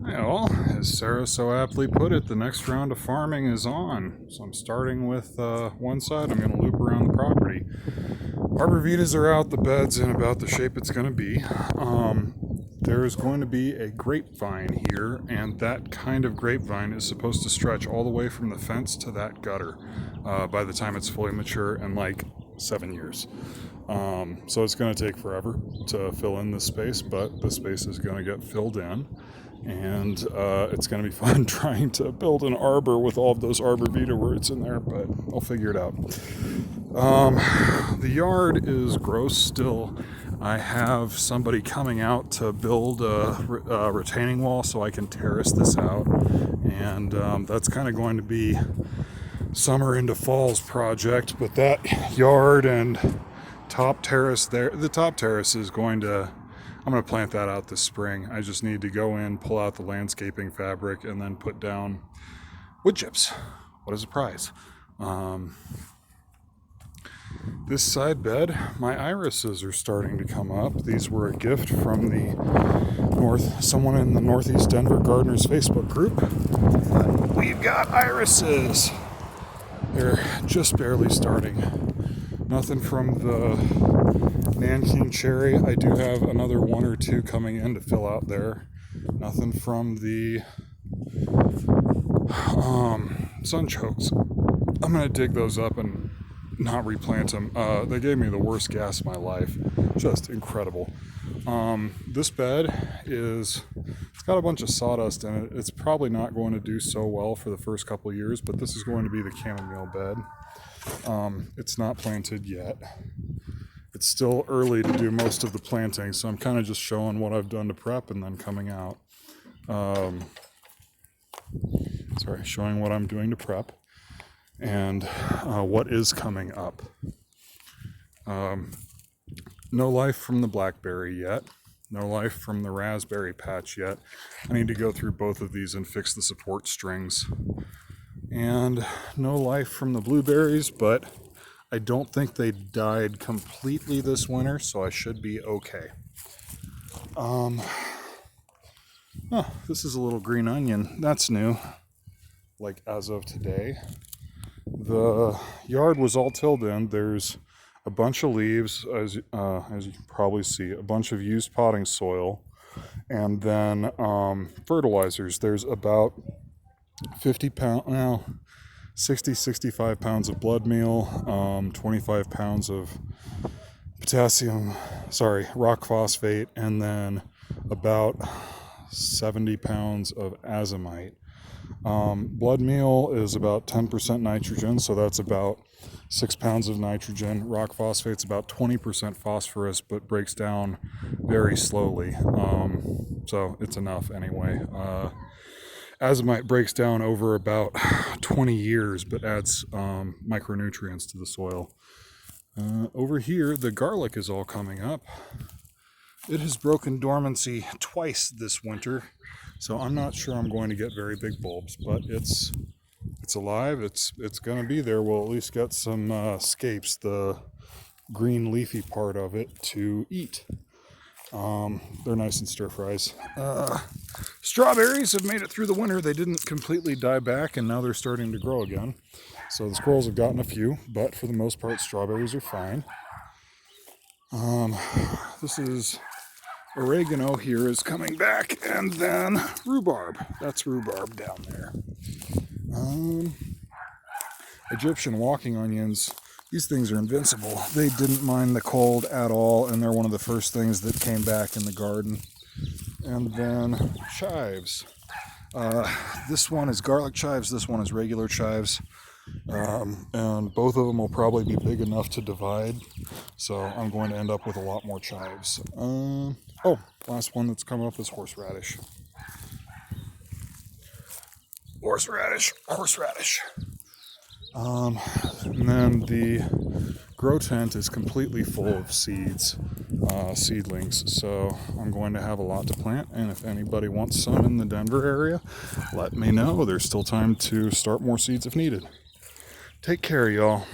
Well, as Sarah so aptly put it, the next round of farming is on. So I'm starting with one side. I'm going to loop around the property. Arborvitaes are out, the bed's in about the shape it's going to be. There's going to be a grapevine here, and that kind of grapevine is supposed to stretch all the way from the fence to that gutter by the time it's fully mature in like 7 years. So it's going to take forever to fill in this space, but the space is going to get filled in. And it's going to be fun trying to build an arbor with all of those arborvitae words in there, but I'll figure it out. The yard is gross still. I have somebody coming out to build a retaining wall so I can terrace this out, and that's kind of going to be summer into fall's project. But that yard and top terrace there, the top terrace is going to, I'm going to plant that out this spring. I just need to go in, pull out the landscaping fabric, and then put down wood chips. What is a prize? This side bed, my irises are starting to come up. These were a gift from someone in the Northeast Denver Gardeners Facebook group. We've got irises. They're just barely starting. Nothing from the Nanking cherry. I do have another one or two coming in to fill out there. Nothing from the sunchokes. I'm going to dig those up and not replant them. They gave me the worst gas of my life. Just incredible. This bed it's got a bunch of sawdust in it. It's probably not going to do so well for the first couple of years, but this is going to be the chamomile bed. It's not planted yet. It's still early to do most of the planting, so I'm kind of just showing what I've done to prep and then coming out. Showing what I'm doing to prep and what is coming up. No life from the blackberry yet. No life from the raspberry patch yet. I need to go through both of these and fix the support strings. And no life from the blueberries, but I don't think they died completely this winter, so I should be okay. This is a little green onion. That's new, like as of today. The yard was all tilled in. There's a bunch of leaves, as you can probably see, a bunch of used potting soil, and then fertilizers. There's about 65 pounds of blood meal, 25 pounds of rock phosphate, and then about 70 pounds of azomite. Blood meal is about 10% nitrogen, so that's about 6 pounds of nitrogen. Rock phosphate's about 20% phosphorus, but breaks down very slowly. So it's enough anyway. Azomite breaks down over about 20 years, but adds micronutrients to the soil. Over here, the garlic is all coming up. It has broken dormancy twice this winter, so I'm not sure I'm going to get very big bulbs, but it's alive. It's going to be there. We'll at least get some scapes, the green leafy part of it, to eat. They're nice and stir fries. Strawberries have made it through the winter. They didn't completely die back, and now they're starting to grow again. So the squirrels have gotten a few, but for the most part, strawberries are fine. This is oregano here is coming back, and then rhubarb. That's rhubarb down there. Egyptian walking onions. These things are invincible. They didn't mind the cold at all, and they're one of the first things that came back in the garden. And then chives. This one is garlic chives, this one is regular chives. And both of them will probably be big enough to divide, so I'm going to end up with a lot more chives. Last one that's coming up is horseradish. Horseradish. And then the grow tent is completely full of seedlings, so I'm going to have a lot to plant, and if anybody wants some in the Denver area, let me know. There's still time to start more seeds if needed. Take care, y'all.